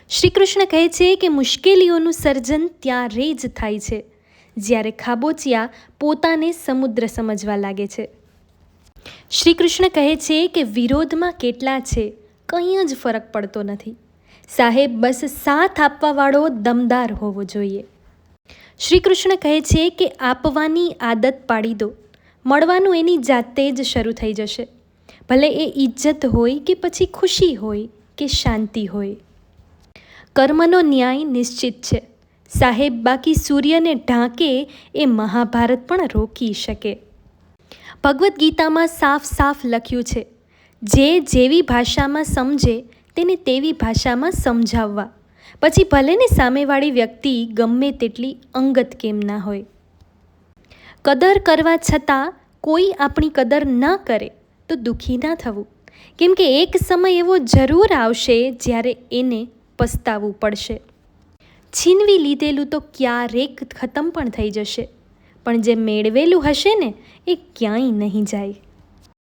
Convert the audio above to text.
શ્રી કૃષ્ણ કહે છે કે મુશ્કેલીઓનું સર્જન ત્યારે જ થાય છે જ્યારે ખાબોચિયા પોતાને સમુદ્ર સમજવા લાગે છે. શ્રી કૃષ્ણ કહે છે કે વિરોધમાં કેટલા છે કંઈ જ ફરક પડતો નથી. સાહેબ બસ સાથ આપવાવાળો દમદાર હોવો જોઈએ. શ્રી કૃષ્ણ કહે છે કે આપવાની આદત પાડી દો, મળવાનું એની જાતે જ શરૂ થઈ જશે. ભલે એ ઇજ્જત હોય કે પછી ખુશી હોય કે શાંતિ હોય. કર્મનો ન્યાય નિશ્ચિત છે. સાહેબ બાકી સૂર્યને ઢાંકે એ મહાભારત પણ રોકી શકે. ભગવદ્ ગીતામાં સાફ સાફ લખ્યું છે, જે જેવી ભાષામાં સમજે તેને તેવી ભાષામાં સમજાવવા, પછી ભલે ને સામેવાળી વ્યક્તિ ગમે તેટલી અંગત કેમ ના હોય. કદર કરવા છતાં કોઈ આપણી કદર ન કરે તો દુઃખી ના થવું, કેમ કે એક સમય એવો જરૂર આવશે જ્યારે એને પસ્તાવવું પડશે. છીનવી લીધેલું તો ક્યારેક ખતમ પણ થઈ જશે, પણ જે મેળવેલું હશે ને એ ક્યાંય નહીં જાય.